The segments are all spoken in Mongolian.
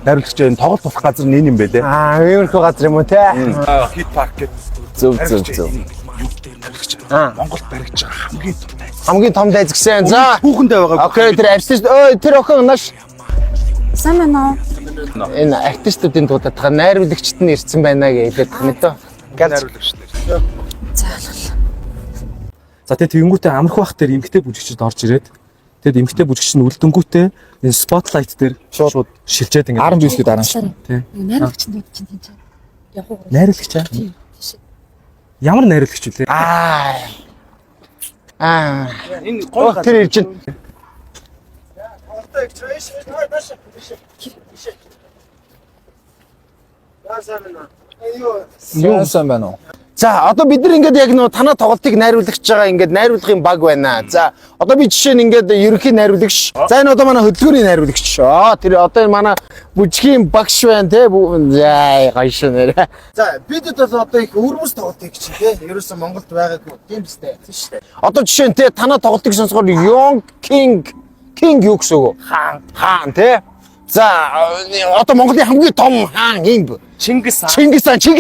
Найруулагч энэ тоглолт болох газар нь юм бэ те. Иймэрхүү газар юм уу те? Хит парк гэдэг. Зөв. Монголд баригдаж байгаа Хамгийн том дайз гэсэн. За. Хүүхэндээ байгаа. Окей, тэр артист тэр охин наш. Сайн байна уу? Энэ артистуудын дуудаад найруулагчд нь ирсэн байна гэж хэлээд байна дөө. Найруулагч нар. За тэгээ тэгэнгүүтээ амарх бах дээр эмгтэй бүжигчд орж ирээд тэгэд эмгтэй бүжигч нь үлдэнгүүтээ энэ спотлайт дээр шууд шилжээд ингээд 19-д дараа шүү. Тий. Найруулагч нь дуудаж чинь тийм. Явах уу? Найруулагч аа. Ямар найруулагч вэ? Энэ гой Тэр ирж байна. Юу сайн байна уу? За одоо бид нар ингээд яг нөө танаа тоглолтыг найруулагч байгаа ингээд найруулгын баг байна. За одоо би жишээ нь ингээд ерөнхий найруулагч. За энэ одоо манай хөдөлгөөний найруулагч. Тэр одоо энэ манай бүжгийн багш байна те. За гайш нэрэ. За бид одоо их өрмөс тоглолтыг чи те. Ерөөсөө Монголд байгаагүй тийм биз дээ. Одоо жишээ нь те танаа тоглолтыг сонсохоор Young King юу гэсэн үг? Хаан те. За одоо Монголын хамгийн том хаан юм. Чингис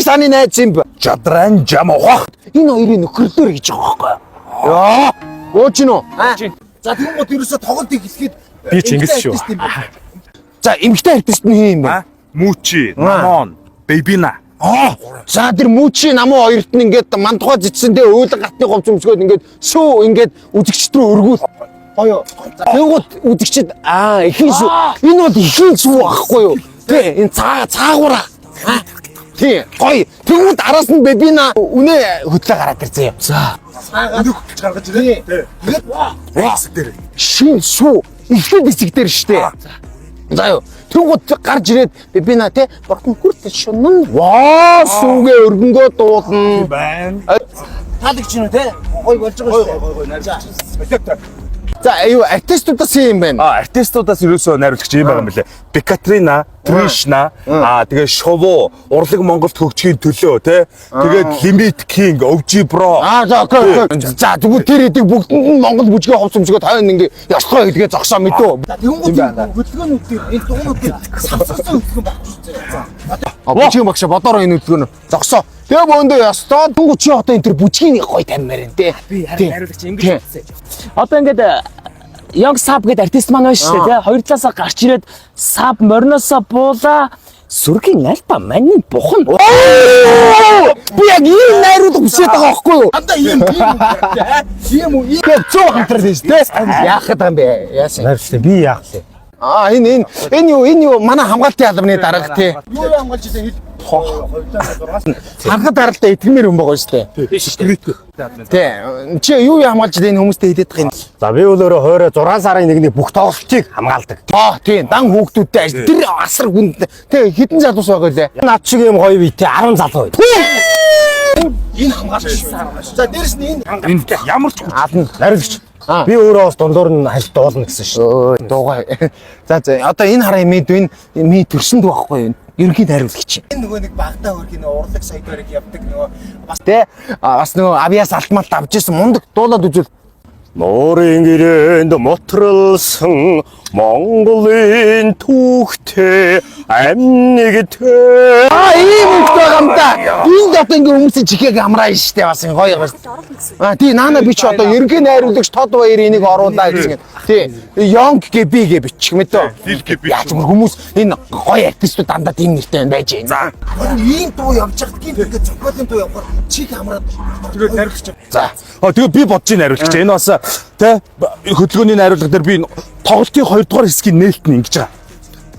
хааны найз юм. Жадран жамах. Энэ хоёрын нөхөрлөөр гэж байгаа байхгүй. Яа, ууч нь уу? За тэгмэд ерөөсө тоглолтыг хэлэхэд Би Чингис шүү. За эмгтэй артист нь юм бэ? Мучи, Намон, Бэбина. За тэр Мучи намуу хоёрт нь ингээд мандухаа зитсэн дээ өөлөн гатны говц өмсгөөд ингээд сүү ингээд үзэгчд рүү өргүүл. Гоё. Тэнгууд үзэгчд ихийн сүү. Энэ бол ихийн сүү байхгүй юу? Тэ энэ цаагаараа. Тий, гоё. Тэнгууд араас нь Бэбина үнэ хөтлөө гараад ирсэн юм. За. Өнөөх хөтлөж гаргаж ирээ. Тэгээд хэсэг дээр. Шин сүү ихтэй хэсэг дээр штэ. За юу. Тэнгууд гарч ирээд Бэбина те бортон хүртэл шунан. Ваа сүүгээ өргөнгөө дуулна. Байна. Таалагч нь те гоё болж байгаа штэ. Гоё. За юу артистуудаас юм байна. Артистуудаас ерөөсөө найруулагч юм байгаа юм лээ. Бекатрина, Тришна, тэгээ Шово, урлаг Монголд хөгжихийн төлөө те. Тэгээд Limit King, Өвжи Бро. За окей. За тэгвэл тэр эдийг бүгдэнд нь Монгол бүжгээ ховц өмсгөөд хойно ингээ ясгаа хэлгээ зогсоо мэдөө. Тэнгууд хөдөлгөөнүүд энэ дуунууд савсгасан хөдөлгөөн багчсан. Бүжгийн багш бодороо энэ хөдөлгөөн зогсоо. Тэгээ бөөндөө ястаа тэнгууд чи одоо энэ тэр бүжгийн гоё тамир энэ те. Би харин найруулагч ингэж хэлсэн. Одоо ингээд Young Sab гэдэг артист маань байна шүү дээ тий. Хоёр талаасаа гарч ирээд Sab морноосоо буула сүргийн альба манин бухан. Би яг ийм найруулга хүсэж байгаа байхгүй юу? Анда ийм Ийм үү? Ийм 100 хамтрал хийж те. Яах гэдэг юм бэ? Яасан? Найруулагч би яах вэ? Энэ юу манай хамгаалтын албаны дарга тий. Юу хамгаалж ирсэн Ханхад даралтай итгэмээр хүн байгаа шүү дээ. Тий. Чи юу хамгаалж энэ хүмүүстэй хэлээд байгаа юм? За би өөрөө хойроо 6 сарын 1-ний бүх тоглолтыг хамгаалдаг. Тийм. Дан хүүхдүүдтэй тэр асар хүнд. Тий. Хэдэн залуус байгаа лээ? Над шиг юм гоё бий тий 10 залуу бай. энэ хамгаалж. За дээрэс нь энэ ямар ч Адна Найруулагч. Би өөрөө бас дундуур нь хальт дуулна гэсэн шүү. Дуугаа. За одоо энэ хараа мэд ми төрсөнд байхгүй юу? Ерөнхий найруулагч. энэ нөгөө нэг багтаа хөрхийн урлаг саягаарыг явдаг нөгөө Бас нөгөө авиас алтмалт авч ирсэн мундаг дуулаад үзвэл Нуурын гэрээнд мотролсон Монголын түүхтэй амнигтэй. Ийм их байгаа юм да. Энд одоо ингээ хүмүүсийн чихээг амраа штэ бас гоё байна. Тий наана би ч одоо ерөнхий найруулагч Тод Баяр энийг оруулаа гэсэн. Тий Young GB гэ бичих мэдөө. Яаж хүмүүс энэ гоё артистууд дандаа тийм нэртэй байж байна. ийм дуу явж байгаа тийм ингээд зохиолын дуу явахаар чих амраад тэгээд найруулагч. За Тэгээ би бодож ийн найруулагч. Энэ бас тэ хөдөлгөөний найруулга дээр би тоглолтын 2 дугаар хэсгийг нээлтэн ингэж байгаа.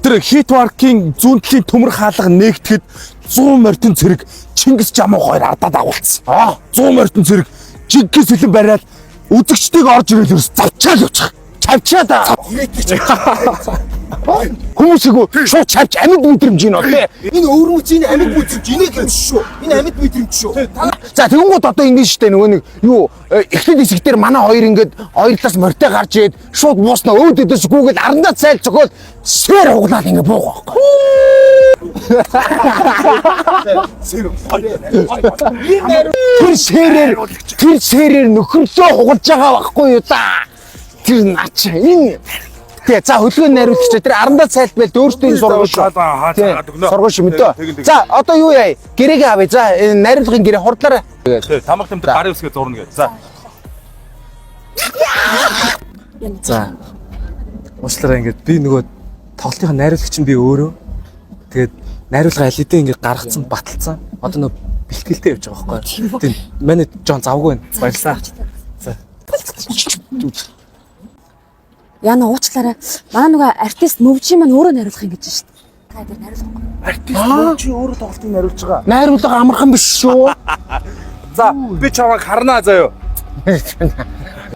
Тэр хитваркийн зүүн талын төмөр хаалга нээгдэхэд 100 морьтын цэрэг Чингис Жамуу хоёр ардаад агуулсан. 100 морьтын цэрэг жиггээс үлэн бариад үзэгчдийг орж ирэл ерөөс завчаал явчих. Чавчаа да. Хүмүүсийг шууд чавч амьд мэдрэмж юм тий. Энэ өвөрмөц энэ амьд мэдрэмж энийг юм шүү. Энэ амьд мэдрэмж шүү. За тэгэнгүүт одоо ингэ штэ нөгөө нэг юу эхлэл хэсэг дээр манай хоёр ингээд хоёр талаас морьтой гарч ирээд шууд бууснаа өөдөдөөс гүгээд арандаа цайл цохол сэр хуглаад ингэ буугаа байхгүй. Тэр сэрээр нөхөрлөө хугалж байгаа байхгүй юу да. Тэр наач энэ Тий. За хөдөлгөөний найруулагч тэр Арандаа Цайлбалт өөртөө энэ сургууль шүү. Тий. Сургууль шүү мэдээ. За одоо юу яа? Гэрээгээ авъя. За энэ найруулгын гэрээ хурдлаарай. Тий, тамга тамтар гарын үсгээ зурна гэж. За. За. Уучлаарай ингээд би нөгөө тоглолтын найруулагч нь би өөрөө. Тэгээд найруулга аль хэдийн ингээд гаргацсан, баталсан. Одоо нөгөө бэлтгэлтэй явж байгаа байхгүй. Тийм. Манай Жон завгүй байна. Баярлалаа. За. Яна уучлаарай. Манай нөгөө артист мөвжи маань өөрөө найруулах юм гэж байна шүү дээ. Та дээр найруулахгүй. Артист чи өөрөө тоглолтыг найруулж байгаа. Найруулга амархан биш шүү. За, би чамайг харнаа заяа.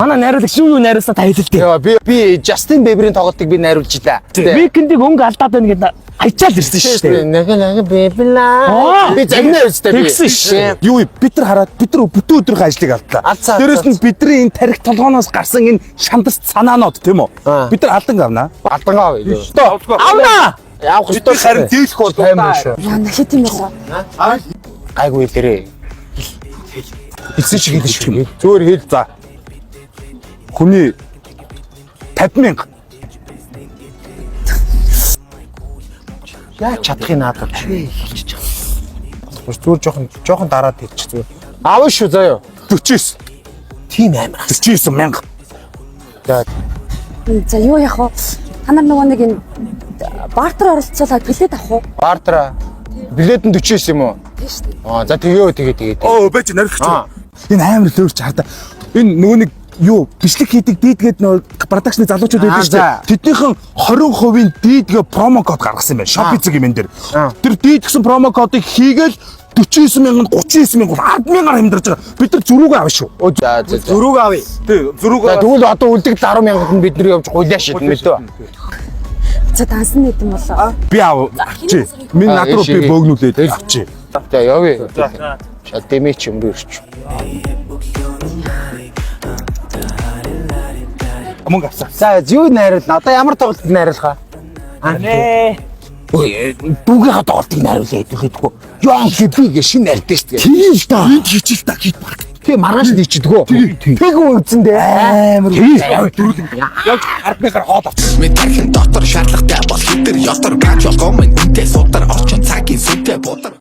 Манай найруулагч юу найруулсаа та хэлэлтэй. Яа би Justin Bieber-ийн тоглолтыг би найруулж илаа. Weekend-ийг өнгө алдаад байна гэдэг хайчаал ирсэн шүү дээ. Нэг библа. Би загнаа үстэй би. Тэгсэн шүү. Юу бид нар хараад бид нар бүтэн өдрийн ажлыг алдлаа. Дээрээс нь бидний энэ тарих толгооноос гарсан энэ шантарч санаанууд тийм үү? Бид нар алдан авнаа. Алдан аав. Авнаа. Явах Бид харин дийлэх бол тайм шүү. Яна хэд юм бэ? Айгуу дээрээ. Эцэг шиг хэлж шүү. Зөөр хэл за. Хүний 50,000. Яа чадахын наадах чи хэлчих. Зүгээр жоохон дараад хэлчих зүгээр. Аав шүү заяа. 49. Тийм амар. 49,000. За юу яах вэ? Та нар нөгөө нэг энэ бартер оролцоолаад билет авах уу? Бартра. Билет нь 49 юм уу? Тийм шүү дээ. За тэгээ. Оо бэж найруулагч. Энэ амар лөөрч хардаа. Энэ нөгөө нэг юу бичлэг хийдэг дийдгээд нөө продакшны залуучууд байдаг шүү дээ. Тэднийхэн 20% дийдгээ промо код гаргасан юм байна. Shopee-г юм энэ дэр. Тэр дийдгсэн промо кодыг хийгээл 49,000, 39,000, 10,000-аар хэмдэрж байгаа. Бид нар зөрүүгээ авна шүү. За. Зөрүүг авъя. Тий, зөрүүг. Тэгвэл одоо үлдэгдэл 10,000-д нь бид нар явж гуйлаа шидэн мэдээ. За дансан нэт юм болоо. Би ав. Чи. Минь над руу би бөөгнүүлээд авчи. За явъя. Шал дэмэч юм бэрч. Мөнгө авсаа. За юу найруулна? Одоо ямар тоглолтод найруулах аа? Ой, дүүгээ тоглолтыг найруулъя гэдэггүй. Яан хипиг шинэ артист гэх. Тийм та. Энд хичээл та хит баг. Тийм маргааш дийчдгөө. Тэг үгцэн дээ. Амар. Яг 10,000-аар хоол авчих. Мэдэрхэн дотор шаардлагатай бол хитэр ятар пач болгоо минь үнтэй судар орчин цагийн сүнтэй бодор